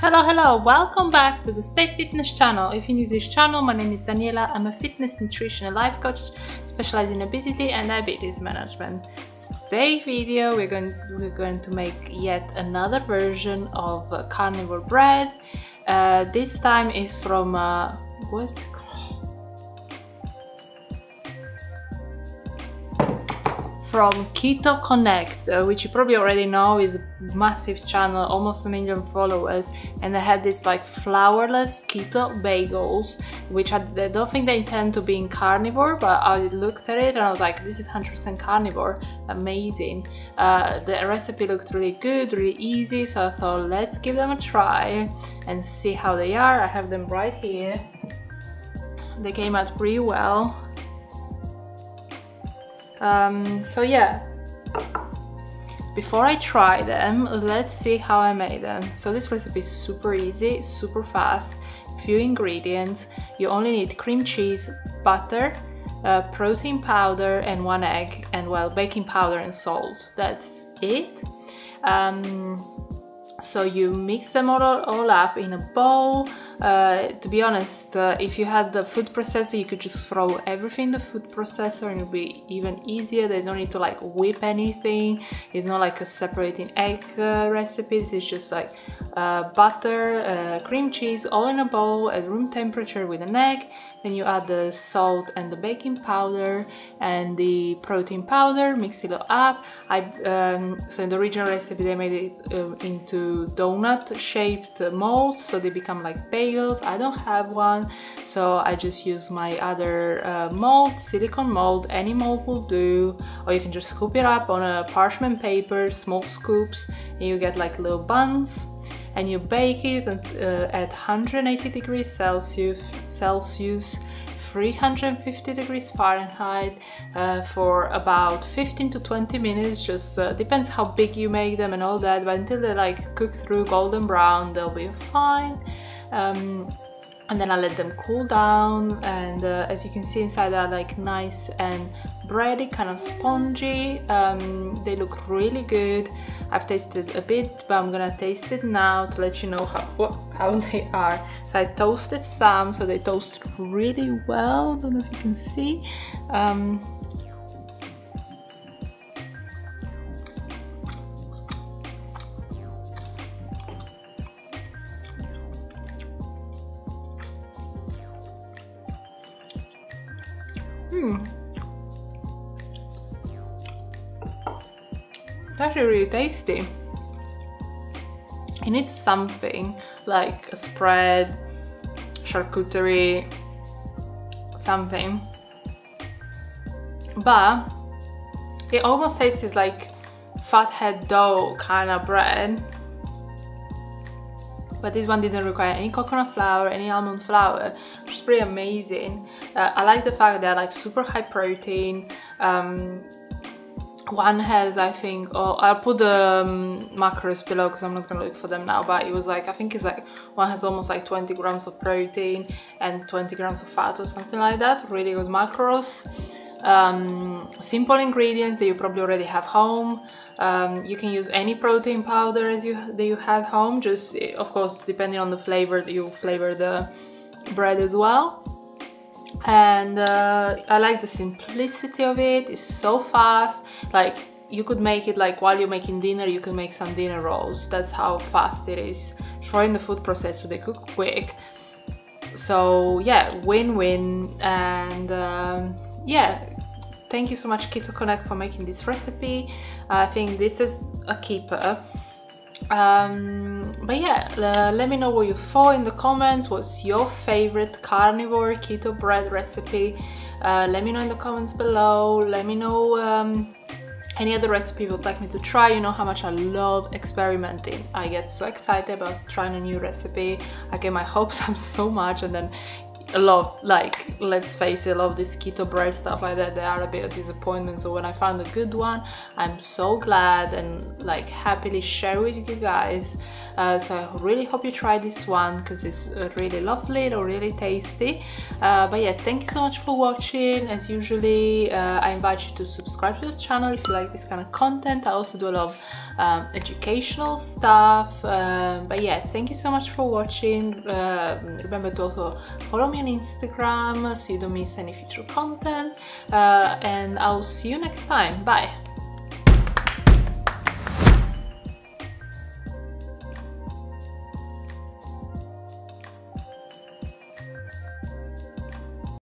Hello, welcome back to the Stay Fitness channel. If you're new to this channel, my name is Daniela. I'm a fitness, nutrition and life coach specializing in obesity and diabetes management. So today's video we're going to make yet another version of carnivore bread. This time is from what's it called? From Keto Connect, which you probably already know is a massive channel, almost 1 million followers, and they had this like flourless keto bagels, which I don't think they intend to be in carnivore, but I looked at it and I was like, this is 100% carnivore, amazing. The recipe looked really good, really easy, so I thought let's give them a try and see how they are. I have them right here. They came out pretty well. So yeah, before I try them, let's see how I made them. So this recipe is super easy, super fast, few ingredients. You only need cream cheese, butter, protein powder and 1 egg, and well, baking powder and salt. That's it. So you mix them all up in a bowl. To be honest, if you had the food processor, you could just throw everything in the food processor and it would be even easier. There's no need to like whip anything. It's not like a separating egg recipe. It's just like butter, cream cheese, all in a bowl at room temperature with an egg. Then you add the salt and the baking powder and the protein powder, mix it all up. So in the original recipe they made it into donut shaped molds, so they become like bagels. I don't have one, so I just use my other mold, silicone mold. Any mold will do, or you can just scoop it up on a parchment paper, small scoops, and you get like little buns. And you bake it at 180 degrees Celsius, 350 degrees Fahrenheit for about 15 to 20 minutes. Just depends how big you make them and all that, but until they like cook through golden brown, they'll be fine. And then I let them cool down, and as you can see inside, they're like nice and bready, kind of spongy. They look really good. I've tasted a bit, but I'm gonna taste it now to let you know how they are. So I toasted some, so they toast really well. Don't know if you can see. It's actually really tasty. It needs something like a spread, charcuterie, something, but it almost tastes like fathead dough kind of bread. But this one didn't require any coconut flour, any almond flour, which is pretty amazing. I like the fact they're like super high protein. One has, I think, I'll put the macros below because I'm not gonna look for them now, but it was like, I think it's like, one has almost like 20 grams of protein and 20 grams of fat or something like that. Really good macros. Simple ingredients that you probably already have home. You can use any protein powder that you have home, just of course depending on the flavor that you flavor the bread as well. And I like the simplicity of it. It's so fast. Like you could make it like while you're making dinner, you can make some dinner rolls. That's how fast it is. Throw in the food processor, they cook quick. So yeah, win-win. And yeah, thank you so much Keto Connect for making this recipe. I think this is a keeper. But yeah, let me know what you thought in the comments. What's your favorite carnivore keto bread recipe? Let me know in the comments below. Let me know any other recipe you would like me to try. You know how much I love experimenting. I get so excited about trying a new recipe. I get my hopes up so much, and then a lot, like, let's face it, a lot of this keto bread stuff like that, they are a bit of disappointment. So when I found a good one, I'm so glad and like happily share with you guys. So I really hope you try this one because it's really lovely or really tasty. But yeah, thank you so much for watching. As usually, I invite you to subscribe to the channel if you like this kind of content. I also do a lot of educational stuff. But yeah, thank you so much for watching. Remember to also follow me on Instagram so you don't miss any future content. And I'll see you next time. Bye!